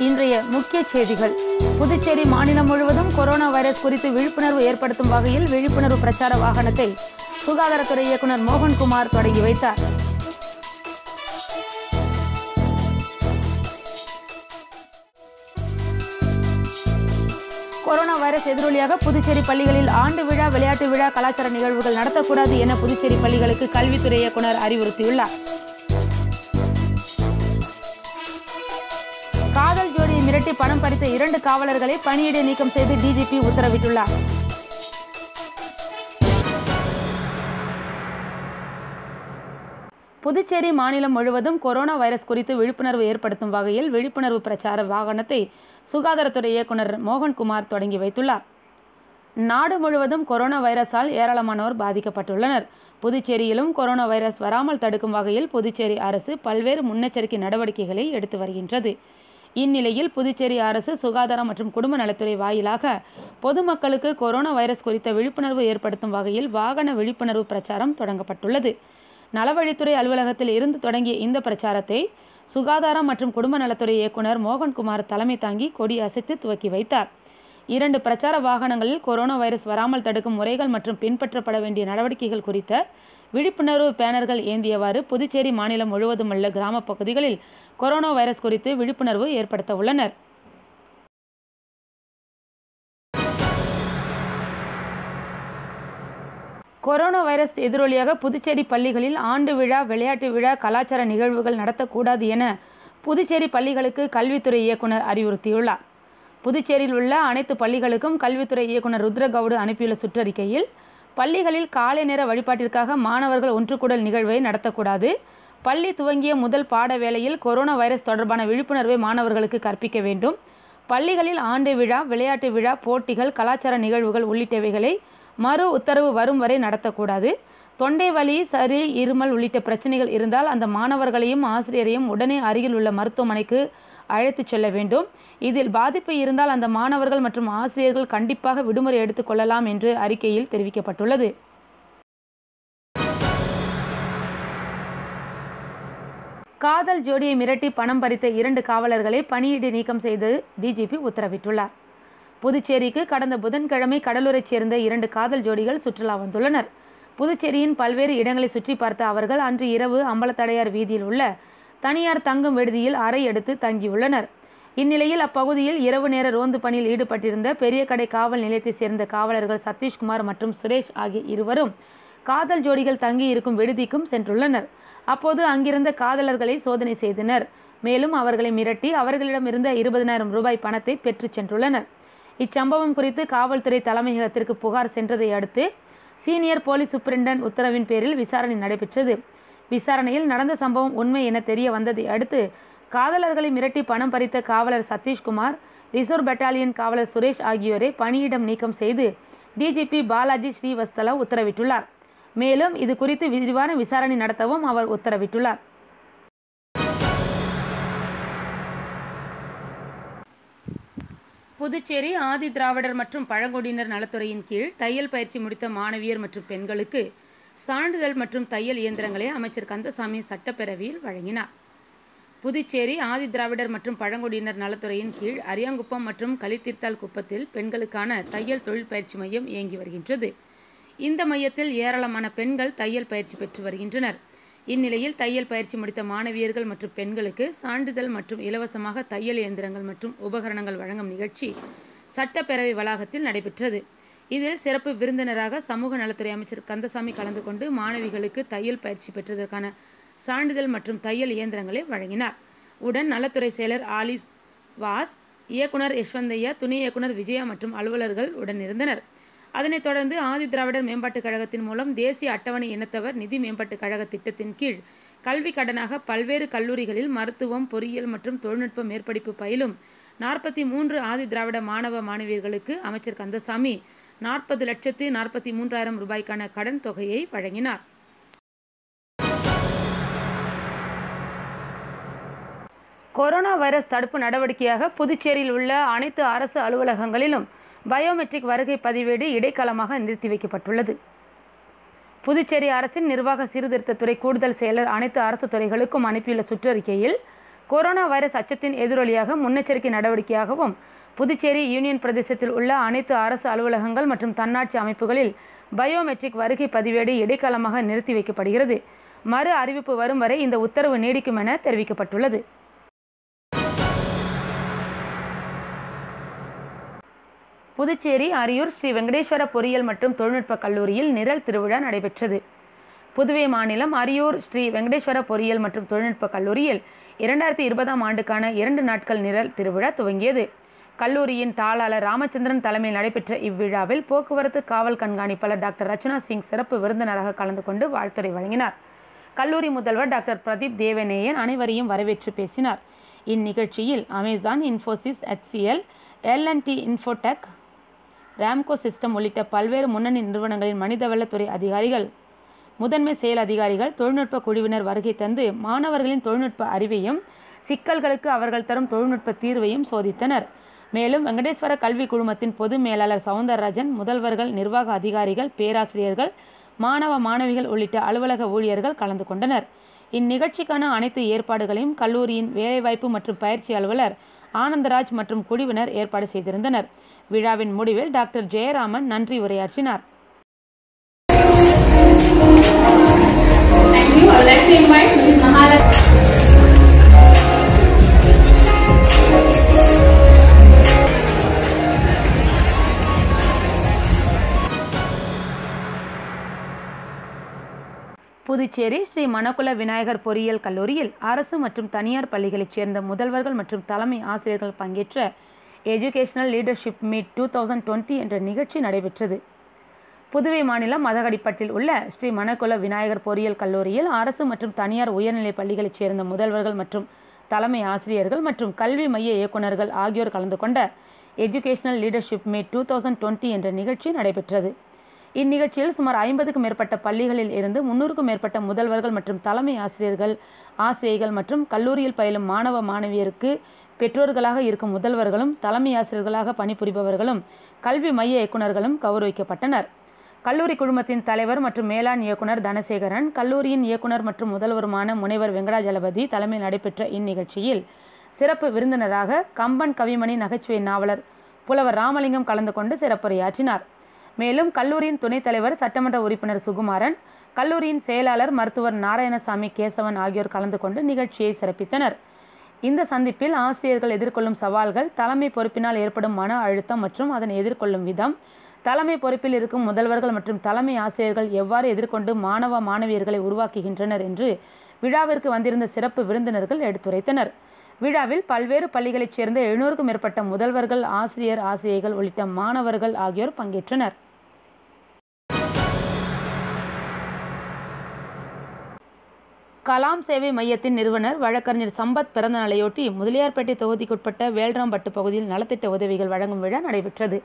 இன்றைய முக்கிய செய்திகள். புதுச்சேரி மாநிலம் முழுவதும் கொரோனா வைரஸ் குறித்து விழிப்புணர்வு ஏற்படுத்தும் வகையில் விழிப்புணர்வு பிரச்சார வாகனத்தை சுகாதாரத்துறை இயக்குனர் மோகன்குமார் தொடங்கி வைத்தார். கொரோனா வைரஸ் எதிரொலியாக புதுச்சேரி பள்ளிகளில் ஆண்டு விழா, விளையாட்டு விழா, கலாச்சார நிகழ்வுகள் நடத்தக்கூடாது என புதுச்சேரி பள்ளிகளுக்கு கல்வித்துறை இயக்குனர் அறிவுறுத்தியுள்ளார். காதல் ஜோடியை மிரட்டி பணம் பறித்த 2 காவலர்களை பணியிடை நீக்கம் செய்து டிஜிபி உத்தரவிட்டுள்ளார். புதுச்சேரி மாநிலம் முழுவதும் கொரோனா வைரஸ் குறித்து விழிப்புணர்வு ஏற்படுத்தும் வகையில் விழிப்புணர்வு பிரச்சார வாகனத்தை சுகாதாரத்துறை இயக்குனர் மோகன்குமார் தொடங்கி வைத்துள்ளார். நாடு முழுவதும் கொரோனா வைரஸால் ஏராளமானோர் பாதிக்கப்பட்டுள்ளனர். புதுச்சேரியிலும் கொரோனா வைரஸ் வராமல் தடுக்கும் வகையில் புதுச்சேரி அரசு பல்வேறு முன்னெச்சரிக்கை நடவடிக்கைகளை எடுத்து வருகின்றது. இந்நிலையில் புதுச்சேரி அரசு சுகாதாரம் மற்றும் குடும்ப நலத்துறை வாயிலாக பொதுமக்களுக்கு கொரோனா வைரஸ் குறித்த விழிப்புணர்வு ஏற்படுத்தும் வகையில் வாகன விழிப்புணர்வு பிரச்சாரம் தொடங்கப்பட்டுள்ளது. நலவழித்துறை அலுவலகத்தில் இருந்து தொடங்கிய இந்த பிரச்சாரத்தை சுகாதாரம் மற்றும் குடும்ப நலத்துறை இயக்குனர் மோகன்குமார் தலைமை தாங்கி கொடி அசைத்து துவக்கி வைத்தார். 2 பிரச்சார வாகனங்களில் கொரோனா வைரஸ் வராமல் தடுக்கும் முறைகள் மற்றும் பின்பற்றப்பட வேண்டிய நடவடிக்கைகள் குறித்த விழிப்புணர்வு பேனர்கள் ஏந்தியவாறு புதுச்சேரி மாநிலம் முழுவதும் உள்ள கிராம பகுதிகளில் கொரோனா வைரஸ் குறித்து விழிப்புணர்வு ஏற்படுத்த உள்ளனர். கொரோனா வைரஸ் எதிரொலியாக புதுச்சேரி பள்ளிகளில் ஆண்டு விழா, விளையாட்டு விழா, கலாச்சார நிகழ்வுகள் நடத்தக்கூடாது என புதுச்சேரி பள்ளிகளுக்கு கல்வித்துறை இயக்குனர் அறிவுறுத்தியுள்ளார். புதுச்சேரியில் உள்ள அனைத்து பள்ளிகளுக்கும் கல்வித்துறை இயக்குனர் ருத்ரகவுடு அனுப்பியுள்ள சுற்றறிக்கையில், பள்ளிகளில் காலை நேர வழிபாட்டிற்காக மாணவர்கள் ஒன்று கூடல் நிகழ்வை நடத்தக்கூடாது. பள்ளி துவங்கிய முதல் பாட வேளையில் கொரோனா வைரஸ் தொடர்பான விழிப்புணர்வை மாணவர்களுக்கு கற்பிக்க வேண்டும். பள்ளிகளில் ஆண்டு விழா, விளையாட்டு விழா, போட்டிகள், கலாச்சார நிகழ்வுகள் உள்ளிட்டவைகளை மறு உத்தரவு வரும் வரை நடத்தக்கூடாது. தொண்டை வலி, சளி, இருமல் உள்ளிட்ட பிரச்சனைகள் இருந்தால் அந்த மாணவர்களையும் ஆசிரியரையும் உடனே அருகில் உள்ள மருத்துவமனைக்கு அழைத்து செல்ல வேண்டும். இதில் பாதிப்பு இருந்தால் அந்த மாணவர்கள் மற்றும் ஆசிரியர்கள் கண்டிப்பாக விடுமுறை எடுத்துக் கொள்ளலாம் என்று அறிக்கையில் தெரிவிக்கப்பட்டுள்ளது. காதல் ஜோடியை மிரட்டி பணம் பறித்த 2 காவலர்களை பணியிடை நீக்கம் செய்து டிஜிபி உத்தரவிட்டுள்ளார். புதுச்சேரிக்கு கடந்த புதன்கிழமை கடலூரைச் சேர்ந்த 2 காதல் ஜோடிகள் சுற்றுலா வந்துள்ளனர். புதுச்சேரியின் பல்வேறு இடங்களை சுற்றி பார்த்த அவர்கள் அன்று இரவு அம்பலத்தடையார் வீதியில் உள்ள தனியார் தங்கும் விடுதியில் அறை எடுத்து தங்கியுள்ளனர். இந்நிலையில் அப்பகுதியில் இரவு நேர ரோந்து பணியில் ஈடுபட்டிருந்த பெரிய கடை காவல் நிலையத்தைச் சேர்ந்த காவலர்கள் சதீஷ்குமார் மற்றும் சுரேஷ் ஆகிய இருவரும் காதல் ஜோடிகள் தங்கி இருக்கும் விடுதிக்கும் சென்றுள்ளனர். அப்போது அங்கிருந்த காதலர்களை சோதனை செய்தனர். மேலும் அவர்களை மிரட்டி அவர்களிடமிருந்த 20,000 ரூபாய் பணத்தை பெற்று சென்றுள்ளனர். இச்சம்பவம் குறித்து காவல்துறை தலைமையகத்திற்கு புகார் சென்றதை அடுத்து சீனியர் போலீஸ் சூப்பரிண்டென்ட் உத்தரவின் பேரில் விசாரணை நடைபெற்றது. விசாரணையில் நடந்த சம்பவம் உண்மை என தெரிய வந்ததை அடுத்து காதலர்களை மிரட்டி பணம் பறித்த காவலர் சதீஷ்குமார், ரிசர்வ் பெட்டாலியன் காவலர் சுரேஷ் ஆகியோரை பணியிடம் நீக்கம் செய்து டிஜிபி பாலாஜி ஸ்ரீவஸ்தலா உத்தரவிட்டுள்ளார். மேலும் இது குறித்து விரிவான விசாரணை நடத்தவும் அவர் உத்தரவிட்டுள்ளார். புதுச்சேரி ஆதி திராவிடர் மற்றும் பழங்குடியினர் நலத்துறையின் கீழ் தையல் பயிற்சி முடித்த மாணவியர் மற்றும் பெண்களுக்கு சான்றிதழ் மற்றும் தையல் இயந்திரங்களை அமைச்சர் கந்தசாமி சட்டப்பேரவையில் வழங்கினார். புதுச்சேரி ஆதி திராவிடர் மற்றும் பழங்குடியினர் நலத்துறையின் கீழ் அரியாங்குப்பம் மற்றும் களித்தீர்த்தால் குப்பத்தில் பெண்களுக்கான தையல் தொழில் பயிற்சி மையம் இயங்கி வருகின்றது. இந்த மையத்தில் ஏராளமான பெண்கள் தையல் பயிற்சி பெற்று வருகின்றனர். இந்நிலையில் தையல் பயிற்சி முடித்த மாணவியர்கள் மற்றும் பெண்களுக்கு சான்றிதழ் மற்றும் இலவசமாக தையல் இயந்திரங்கள் மற்றும் உபகரணங்கள் வழங்கும் நிகழ்ச்சி சட்டப்பேரவை வளாகத்தில் நடைபெற்றது. இதில் சிறப்பு விருந்தினராக சமூக நலத்துறை அமைச்சர் கந்தசாமி கலந்து கொண்டு மாணவிகளுக்கு தையல் பயிற்சி பெற்றதற்கான சான்றிதழ் மற்றும் தையல் இயந்திரங்களை வழங்கினார். உடன் நலத்துறை செயலர் ஆலிஸ் வாஸ், இயக்குனர் யஷ்வந்தையா, துணை இயக்குனர் விஜயா மற்றும் அலுவலர்கள் உடன் இருந்தனர். அதனைத் தொடர்ந்து ஆதி திராவிடர் மேம்பாட்டுக் கழகத்தின் மூலம் தேசிய அட்டவணை இனத்தவர் நிதி மேம்பாட்டுக் கழக திட்டத்தின் கீழ் கல்வி கடனாக பல்வேறு கல்லூரிகளில் மருத்துவம், பொறியியல் மற்றும் தொழில்நுட்ப மேற்படிப்பு பயிலும் 43 ஆதி திராவிட மாணவ மாணவியர்களுக்கு அமைச்சர் கந்தசாமி 40,43,000 ரூபாய்க்கான கடன் தொகையை வழங்கினார். கொரோனா வைரஸ் தடுப்பு நடவடிக்கையாக புதுச்சேரியில் உள்ள அனைத்து அரசு அலுவலகங்களிலும் பயோமெட்ரிக் வருகை பதிவேடு இடைக்காலமாக நிறுத்தி வைக்கப்பட்டுள்ளது. புதுச்சேரி அரசின் நிர்வாக சீர்திருத்தத்துறை கூடுதல் செயலர் அனைத்து அரசு துறைகளுக்கும் அனுப்பியுள்ள சுற்றறிக்கையில், கொரோனா வைரஸ் அச்சத்தின் எதிரொலியாக முன்னெச்சரிக்கை நடவடிக்கையாகவும் புதுச்சேரி யூனியன் பிரதேசத்தில் உள்ள அனைத்து அரசு அலுவலகங்கள் மற்றும் தன்னாட்சி அமைப்புகளில் பயோமெட்ரிக் வருகை பதிவேடு இடைக்காலமாக நிறுத்தி வைக்கப்படுகிறது. மறு அறிவிப்பு வரும் வரை இந்த உத்தரவு நீடிக்கும் என தெரிவிக்கப்பட்டுள்ளது. புதுச்சேரி அரியூர் ஸ்ரீ வெங்கடேஸ்வர பொறியியல் மற்றும் தொழில்நுட்ப கல்லூரியில் நிரல் திருவிழா நடைபெற்றது. புதுவை மாநிலம் அரியூர் ஸ்ரீ வெங்கடேஸ்வர பொறியியல் மற்றும் தொழில்நுட்ப கல்லூரியில் 2020ஆம் ஆண்டுக்கான 2 நாட்கள் நிரல் திருவிழா துவங்கியது. கல்லூரியின் தாளாளர் ராமச்சந்திரன் தலைமையில் நடைபெற்ற இவ்விழாவில் போக்குவரத்து காவல் கண்காணிப்பாளர் டாக்டர் ரச்சனா சிங் சிறப்பு விருந்தினராக கலந்து கொண்டு வாழ்த்துரை வழங்கினார். கல்லூரி முதல்வர் டாக்டர் பிரதீப் தேவநேயன் அனைவரையும் வரவேற்று பேசினார். இந்நிகழ்ச்சியில் Amazon, Infosys, HCL, L&T Infotech, Ramco system உள்ளிட்ட பல்வேறு முன்னணி நிறுவனங்களின் மனிதவளத்துறை அதிகாரிகள், முதன்மை செயல் அதிகாரிகள், தொழில்நுட்ப குழுவினர் வருகை தந்து மாணவர்களின் தொழில்நுட்ப அறிவையும் சிக்கல்களுக்கு அவர்கள் தரும் தொழில்நுட்ப தீர்வையும் சோதித்தனர். மேலும் வெங்கடேஸ்வர கல்வி குழுமத்தின் பொது மேலாளர் சவுந்தரராஜன், முதல்வர்கள், நிர்வாக அதிகாரிகள், பேராசிரியர்கள், மாணவ மாணவிகள் உள்ளிட்ட அலுவலக ஊழியர்கள் கலந்து கொண்டனர். இந்நிகழ்ச்சிக்கான அனைத்து ஏற்பாடுகளையும் கல்லூரியின் வேலைவாய்ப்பு மற்றும் பயிற்சி அலுவலர் ஆனந்தராஜ் மற்றும் குழுவினர் ஏற்பாடு செய்திருந்தனர். விழாவின் முடிவில் டாக்டர் ஜெயராமன் நன்றி உரையாற்றினார். புதுச்சேரி ஸ்ரீ மணக்குள விநாயகர் பொறியியல் கல்லூரியில் அரசு மற்றும் தனியார் பள்ளிகளைச் சேர்ந்த முதல்வர்கள் மற்றும் தலைமை ஆசிரியர்கள் பங்கேற்ற எஜுகேஷனல் லீடர்ஷிப் மீட் 2020 என்ற நிகழ்ச்சி நடைபெற்றது. புதுவை மாநிலம் மதகடிப்பட்டில் உள்ள ஸ்ரீ மணக்குள விநாயகர் பொறியியல் கல்லூரியில் அரசு மற்றும் தனியார் உயர்நிலைப் பள்ளிகளைச் சேர்ந்த முதல்வர்கள் மற்றும் தலைமை ஆசிரியர்கள் மற்றும் கல்வி மைய இயக்குநர்கள் ஆகியோர் கலந்து கொண்ட எஜுகேஷனல் லீடர்ஷிப் மீட் 2020 என்ற நிகழ்ச்சி நடைபெற்றது. இந்நிகழ்ச்சியில் சுமார் 50க்கும் மேற்பட்ட பள்ளிகளில் இருந்து 300க்கும் மேற்பட்ட முதல்வர்கள் மற்றும் தலைமை ஆசிரியர்கள் மற்றும் கல்லூரியில் பயிலும் மாணவ மாணவியருக்கு பெற்றோர்களாக இருக்கும் முதல்வர்களும் தலைமை ஆசிரியர்களாக பணிபுரிபவர்களும் கல்வி மைய இயக்குநர்களும் கௌரவிக்கப்பட்டனர். கல்லூரி குழுமத்தின் தலைவர் மற்றும் மேலாண் இயக்குனர் தனசேகரன், கல்லூரியின் இயக்குனர் மற்றும் முதல்வருமான முனைவர் வெங்கடாஜலபதி தலைமையில் நடைபெற்ற இந்நிகழ்ச்சியில் சிறப்பு விருந்தினராக கம்பன் கவிமணி நகைச்சுவை நாவலர் புலவர் ராமலிங்கம் கலந்து கொண்டு சிறப்புரையாற்றினார். மேலும் கல்லூரியின் துணைத் தலைவர் சட்டமன்ற உறுப்பினர் சுகுமாரன், கல்லூரியின் செயலாளர் மருத்துவர் நாராயணசாமி கேசவன் ஆகியோர் கலந்து கொண்டு நிகழ்ச்சியை சிறப்பித்தனர். இந்த சந்திப்பில் ஆசிரியர்கள் எதிர்கொள்ளும் சவால்கள், தலைமை பொறுப்பினால் ஏற்படும் மன அழுத்தம் மற்றும் அதனை எதிர்கொள்ளும் விதம், தலைமை பொறுப்பில் இருக்கும் முதல்வர்கள் மற்றும் தலைமை ஆசிரியர்கள் எவ்வாறு எதிர்கொண்டு மாணவ மாணவியர்களை உருவாக்குகின்றனர் என்று விழாவிற்கு வந்திருந்த சிறப்பு விருந்தினர்கள் எடுத்துரைத்தனர். விழாவில் பல்வேறு பள்ளிகளைச் சேர்ந்த 700க்கும் மேற்பட்ட முதல்வர்கள், ஆசிரியர்கள் உள்ளிட்ட மாணவர்கள் ஆகியோர் பங்கேற்றனர். கலாம் சேவை மையத்தின் நிறுவனர் வழக்கறிஞர் சம்பத் பிறந்த நாளையொட்டி முதலியார்பேட்டை தொகுதிக்குட்பட்ட வேல்ராம்பட்டு பகுதியில் நலத்திட்ட உதவிகள் வழங்கும் விழா நடைபெற்றது.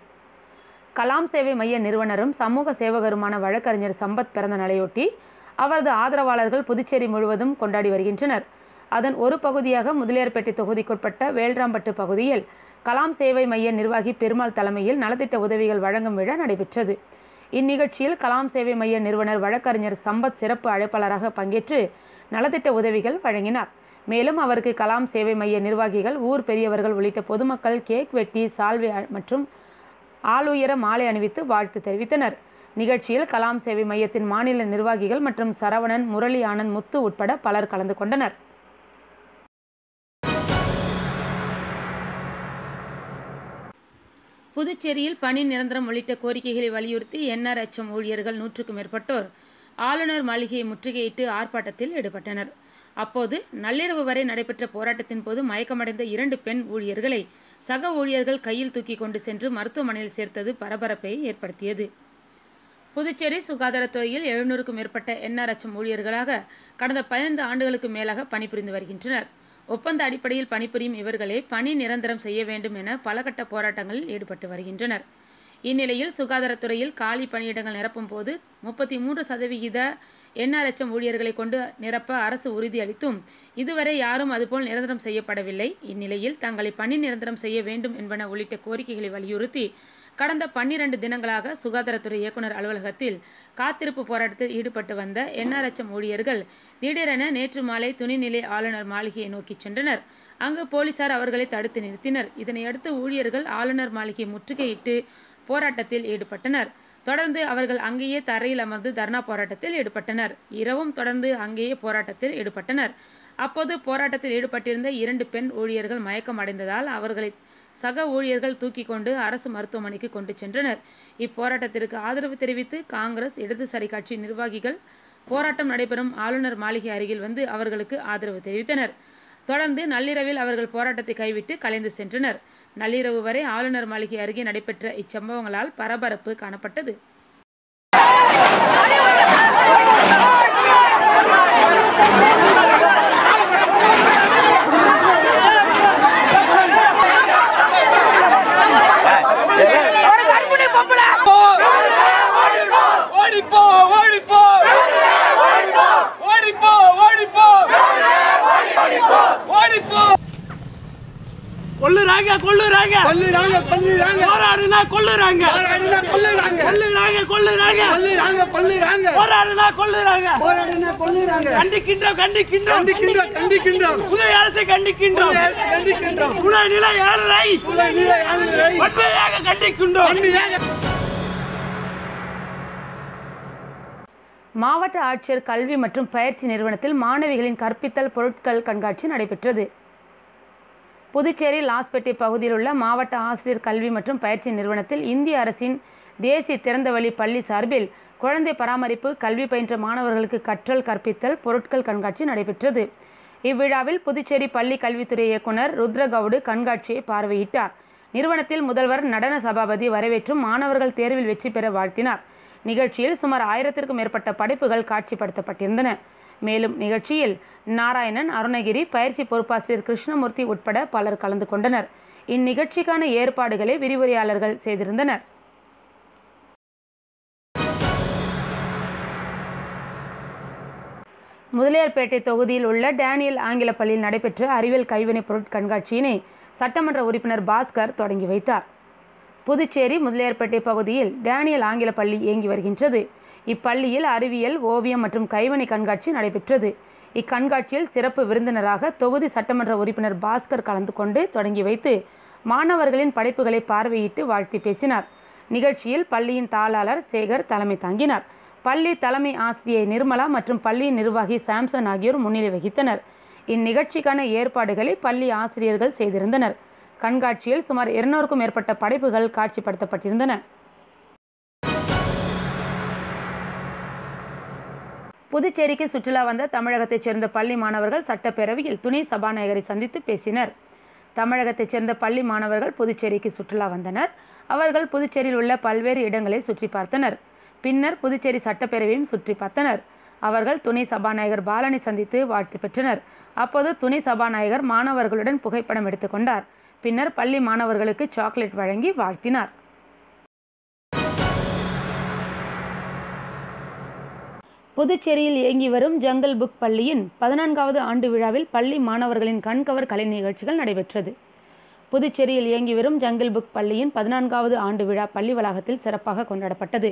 கலாம் சேவை மைய நிறுவனரும் சமூக சேவகருமான வழக்கறிஞர் சம்பத் பிறந்த நாளையொட்டி அவரது ஆதரவாளர்கள் புதுச்சேரி முழுவதும் கொண்டாடி வருகின்றனர். அதன் ஒரு பகுதியாக முதலியார்பேட்டை தொகுதிக்குட்பட்ட வேல்ராம்பட்டு பகுதியில் கலாம் சேவை மைய நிர்வாகி பெருமாள் தலைமையில் நலத்திட்ட உதவிகள் வழங்கும் விழா நடைபெற்றது. இந்நிகழ்ச்சியில் கலாம் சேவை மைய நிறுவனர் வழக்கறிஞர் சம்பத் சிறப்பு அழைப்பாளராக பங்கேற்று நலத்திட்ட உதவிகள் வழங்கினார். மேலும் அவருக்கு கலாம் சேவை மைய நிர்வாகிகள், ஊர் பெரியவர்கள் உள்ளிட்ட பொதுமக்கள் கேக் வெட்டி, சால்வை மற்றும் ஆளுயர மாலை அணிவித்து வாழ்த்து தெரிவித்தனர். நிகழ்ச்சியில் கலாம் சேவை மையத்தின் மாநில நிர்வாகிகள் மற்றும் சரவணன், முரளி ஆனந்த், முத்து உட்பட பலர் கலந்து கொண்டனர். புதுச்சேரியில் பணி நிரந்தரம் உள்ளிட்ட கோரிக்கைகளை வலியுறுத்தி NRHM ஊழியர்கள் 100க்கும் மேற்பட்டோர் ஆளுநர் மாளிகையை முற்றுகையிட்டு ஆர்ப்பாட்டத்தில் ஈடுபட்டனர். அப்போது நள்ளிரவு வரை நடைபெற்ற போராட்டத்தின் போது மயக்கமடைந்த 2 பெண் ஊழியர்களை சக ஊழியர்கள் கையில் தூக்கி கொண்டு சென்று மருத்துவமனையில் சேர்த்தது பரபரப்பை ஏற்படுத்தியது. புதுச்சேரி சுகாதாரத்துறையில் 700க்கும் மேற்பட்ட NRHM ஊழியர்களாக கடந்த 15 ஆண்டுகளுக்கு மேலாக பணிபுரிந்து வருகின்றனர். ஒப்பந்த அடிப்படையில் பணிபுரியும் இவர்களே பணி நிரந்தரம் செய்ய வேண்டும் என பல கட்ட போராட்டங்களில் ஈடுபட்டு வருகின்றனர். இந்நிலையில் சுகாதாரத்துறையில் காலி பணியிடங்கள் நிரப்பும் போது 33% NRHM ஊழியர்களை கொண்டு நிரப்ப அரசு உறுதியளித்தும் இதுவரை யாரும் அதுபோல் நிரந்தரம் செய்யப்படவில்லை. இந்நிலையில் தங்களை பணி நிரந்தரம் செய்ய வேண்டும் என்பன உள்ளிட்ட கோரிக்கைகளை வலியுறுத்தி கடந்த 12 தினங்களாக சுகாதாரத்துறை இயக்குனர் அலுவலகத்தில் காத்திருப்பு போராட்டத்தில் ஈடுபட்டு வந்த NRHM ஊழியர்கள் திடீரென நேற்று மாலை துணைநிலை ஆளுநர் மாளிகையை நோக்கி சென்றனர். அங்கு போலீசார் அவர்களை தடுத்து நிறுத்தினர். இதனையடுத்து ஊழியர்கள் ஆளுநர் மாளிகையை முற்றுகையிட்டு போராட்டத்தில் ஈடுபட்டனர். தொடர்ந்து அவர்கள் அங்கேயே தரையில் அமர்ந்து தர்ணா போராட்டத்தில் ஈடுபட்டனர். இரவும் தொடர்ந்து அங்கேயே போராட்டத்தில் ஈடுபட்டனர். அப்போது போராட்டத்தில் ஈடுபட்டிருந்த 2 பெண் ஊழியர்கள் மயக்கம் அடைந்ததால் அவர்களை சக ஊழியர்கள் தூக்கி கொண்டு அரசு மருத்துவமனைக்கு கொண்டு சென்றனர். இப்போராட்டத்திற்கு ஆதரவு தெரிவித்து காங்கிரஸ், இடதுசாரி கட்சி நிர்வாகிகள் போராட்டம் நடைபெறும் ஆளுநர் மாளிகை அருகில் வந்து அவர்களுக்கு ஆதரவு தெரிவித்தனர். தொடர்ந்து நள்ளிரவில் அவர்கள் போராட்டத்தை கைவிட்டு கலைந்து சென்றனர். நள்ளிரவு வரை ஆளுநர் மாளிகை அருகே நடைபெற்ற இச்சம்பவங்களால் பரபரப்பு காணப்பட்டது. கொல்லுறாங்க கொல்லுறாங்க கொல்லுறாங்க கொல்லுறாங்க போராடுனா கொல்லுறாங்க போராடுனா கொல்லுறாங்க கொல்லுறாங்க கொல்லுறாங்க கொல்லுறாங்க கொல்லுறாங்க போராடுனா கொல்லுறாங்க போராடுனா கொல்லுறாங்க கண்டிக்கின்றோம் கண்டிக்கின்றோம் கண்டிக்கின்றோம் கண்டிக்கின்றோம் புதிய அரசை கண்டிக்கின்றோம் கண்டிக்கின்றோம் துணைநிலை ஆளுநரை வன்மையாக கண்டிக்கின்றோம். மாவட்ட ஆட்சியர் கல்வி மற்றும் பயிற்சி நிறுவனத்தில் மாணவிகளின் கற்பித்தல் பொருட்கள் கண்காட்சி நடைபெற்றது. புதுச்சேரி லாஸ்பேட்டை பகுதியில் உள்ள மாவட்ட ஆசிரியர் கல்வி மற்றும் பயிற்சி நிறுவனத்தில் இந்திய அரசின் தேசிய திறந்தவெளி பள்ளி சார்பில் குழந்தை பராமரிப்பு கல்வி பயின்ற மாணவர்களுக்கு கற்றல் கற்பித்தல் பொருட்கள் கண்காட்சி நடைபெற்றது. இவ்விழாவில் புதுச்சேரி பள்ளி கல்வித்துறை இயக்குனர் ருத்ரகவுடு கண்காட்சியை பார்வையிட்டார். நிறுவனத்தில் முதல்வர் நடன சபாபதி வரவேற்றும் மாணவர்கள் தேர்வில் வெற்றி பெற வாழ்த்தினார். நிகழ்ச்சியில் சுமார் 1000க்கும் மேற்பட்ட படைப்புகள் காட்சிப்படுத்தப்பட்டிருந்தன. மேலும் நிகழ்ச்சியில் நாராயணன், அருணகிரி, பயிற்சி பொறுப்பாசிரியர் கிருஷ்ணமூர்த்தி உட்பட பலர் கலந்து கொண்டனர். இந்நிகழ்ச்சிக்கான ஏற்பாடுகளை விரிவுரையாளர்கள் செய்திருந்தனர். முதலியார்பேட்டை தொகுதியில் உள்ள டேனியல் ஆங்கில பள்ளியில் நடைபெற்ற அறிவியல் கைவினை பொருட் கண்காட்சியினை சட்டமன்ற உறுப்பினர் பாஸ்கர் தொடங்கி வைத்தார். புதுச்சேரி முதலியார்பேட்டை பகுதியில் டேனியல் ஆங்கில பள்ளி இயங்கி வருகின்றது. இப்பள்ளியில் அறிவியல், ஓவியம் மற்றும் கைவினை கண்காட்சி நடைபெற்றது. இக்கண்காட்சியில் சிறப்பு விருந்தினராக தொகுதி சட்டமன்ற உறுப்பினர் பாஸ்கர் கலந்து கொண்டு தொடங்கி வைத்து மாணவர்களின் படைப்புகளை பார்வையிட்டு வாழ்த்தி பேசினார். நிகழ்ச்சியில் பள்ளியின் தாளாளர் சேகர் தலைமை தாங்கினார். பள்ளி தலைமை ஆசிரியை நிர்மலா மற்றும் பள்ளியின் நிர்வாகி சாம்சன் ஆகியோர் முன்னிலை வகித்தனர். இந்நிகழ்ச்சிக்கான ஏற்பாடுகளை பள்ளி ஆசிரியர்கள் செய்திருந்தனர். கண்காட்சியில் சுமார் 200க்கும் மேற்பட்ட படைப்புகள் காட்சிப்படுத்தப்பட்டிருந்தன. புதுச்சேரிக்கு சுற்றுலா வந்த தமிழகத்தைச் சேர்ந்த பள்ளி மாணவர்கள் சட்டப்பேரவையில் துணை சபாநாயகரை சந்தித்து பேசினர். தமிழகத்தைச் சேர்ந்த பள்ளி மாணவர்கள் புதுச்சேரிக்கு சுற்றுலா வந்தனர். அவர்கள் புதுச்சேரியில் உள்ள பல்வேறு இடங்களை சுற்றி பார்த்தனர். பின்னர் புதுச்சேரி சட்டப்பேரவையும் சுற்றி பார்த்தனர். அவர்கள் துணை சபாநாயகர் பாலனை சந்தித்து வாழ்த்து பெற்றனர். அப்போது துணை சபாநாயகர் மாணவர்களுடன் புகைப்படம் எடுத்துக்கொண்டார். பின்னர் பள்ளி மாணவர்களுக்கு சாக்லேட் வழங்கி வாழ்த்தினார். புதுச்சேரியில் இயங்கி வரும் ஜங்கல் புக் பள்ளியின் 14வது ஆண்டு விழாவில் பள்ளி மாணவர்களின் கண்கவர் கலை நிகழ்ச்சிகள் நடைபெற்றது. புதுச்சேரியில் இயங்கி வரும் ஜங்கல் புக் பள்ளியின் 14வது ஆண்டு விழா பள்ளி வளாகத்தில் சிறப்பாக கொண்டாடப்பட்டது.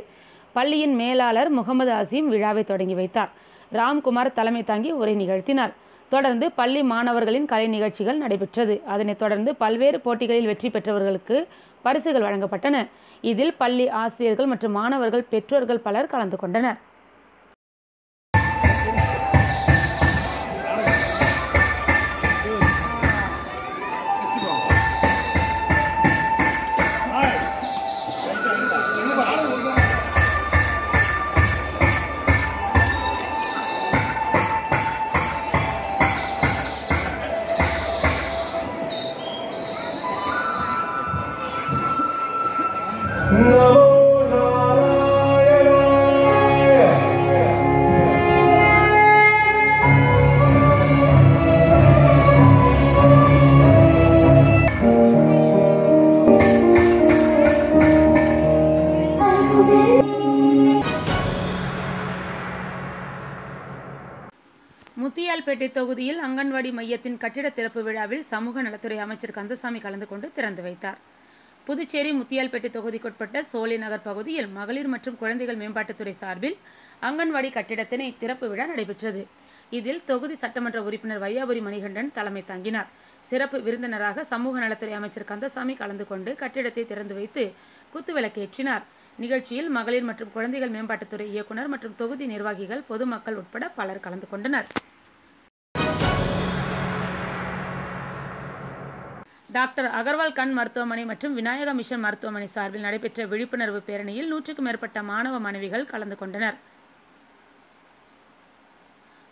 பள்ளியின் மேலாளர் முகமது அசீம் விழாவை தொடங்கி வைத்தார். ராம்குமார் தலைமை தாங்கி உரை நிகழ்த்தினார். தொடர்ந்து பள்ளி மாணவர்களின் கலை நிகழ்ச்சிகள் நடைபெற்றது. அதனைத் தொடர்ந்து பல்வேறு போட்டிகளில் வெற்றி பெற்றவர்களுக்கு பரிசுகள் வழங்கப்பட்டன. இதில் பள்ளி ஆசிரியர்கள் மற்றும் மாணவர்கள் பெற்றோர்கள் பலர் கலந்து கொண்டனர். முத்தியால்பேட்டை தொகுதியில் அங்கன்வாடி மையத்தின் கட்டிட திறப்பு விழாவில் சமூக நலத்துறை அமைச்சர் கந்தசாமி கலந்து கொண்டு திறந்து வைத்தார். புதுச்சேரி முத்தியால்பேட்டை தொகுதிக்குட்பட்ட சோலை நகர் பகுதியில் மகளிர் மற்றும் குழந்தைகள் மேம்பாட்டுத்துறை சார்பில் அங்கன்வாடி கட்டிடத்தினை திறப்பு விழா நடைபெற்றது. இதில் தொகுதி சட்டமன்ற உறுப்பினர் வையாபுரி மணிகண்டன் தலைமை தாங்கினார். சிறப்பு விருந்தினராக சமூக நலத்துறை அமைச்சர் கந்தசாமி கலந்து கொண்டு கட்டிடத்தை திறந்து வைத்து குத்துவிளக்கேற்றினார். நிகழ்ச்சியில் மகளிர் மற்றும் குழந்தைகள் மேம்பாட்டுத்துறை இயக்குனர் மற்றும் தொகுதி நிர்வாகிகள், பொதுமக்கள் உட்பட பலர் கலந்து கொண்டனர். டாக்டர் அகர்வால் கண் மருத்துவமனை மற்றும் விநாயகா மிஷன் மருத்துவமனை சார்பில் நடைபெற்ற விழிப்புணர்வு பேரணியில் 100க்கும் மேற்பட்ட மாணவ மாணவிகள் கலந்து கொண்டனர்.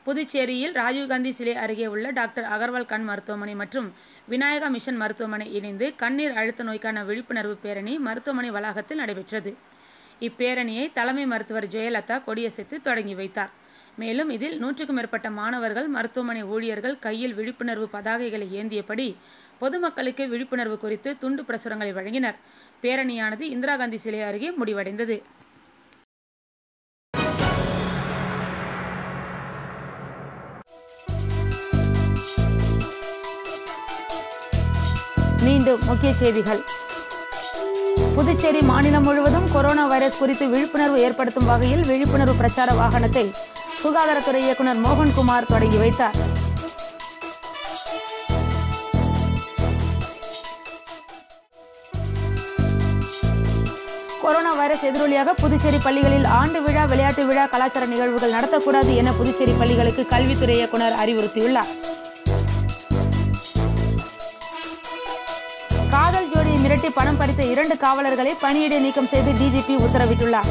புதுச்சேரியில் ராஜீவ்காந்தி சிலை அருகே உள்ள டாக்டர் அகர்வால் கண் மருத்துவமனை மற்றும் விநாயகா மிஷன் மருத்துவமனை இணைந்து கண்ணீர் அழுத்த நோய்க்கான விழிப்புணர்வு பேரணி மருத்துவமனை வளாகத்தில் நடைபெற்றது. இப்பேரணியை தலைமை மருத்துவர் ஜெயலலிதா கொடியசைத்து தொடங்கி வைத்தார். மேலும் இதில் 100க்கும் மேற்பட்ட மாணவர்கள், மருத்துவமனை ஊழியர்கள் கையில் விழிப்புணர்வு பதாகைகளை ஏந்தியபடி பொதுமக்களுக்கு விழிப்புணர்வு குறித்து துண்டு பிரசுரங்களை வழங்கினர். பேரணியானது இந்திரா காந்தி சிலை அருகே முடிவடைந்தது. மீண்டும் முக்கிய செய்திகள். புதுச்சேரி மாநிலம் முழுவதும் கொரோனா வைரஸ் குறித்து விழிப்புணர்வு ஏற்படுத்தும் வகையில் விழிப்புணர்வு பிரச்சார வாகனத்தை சுகாதாரத்துறை இயக்குனர் மோகன்குமார் தொடங்கி வைத்தார். கொரோனா வைரஸ் எதிரொலியாக புதுச்சேரி பள்ளிகளில் ஆண்டு விழா, விளையாட்டு விழா, கலாச்சார நிகழ்வுகள் நடத்தக்கூடாது என புதுச்சேரி பள்ளிகளுக்கு கல்வித்துறை இயக்குனர் அறிவுறுத்தியுள்ளார். காதல் ஜோடியை மிரட்டி பணம் பறித்த 2 காவலர்களை பணியிடை நீக்கம் செய்து டிஜிபி உத்தரவிட்டுள்ளார்.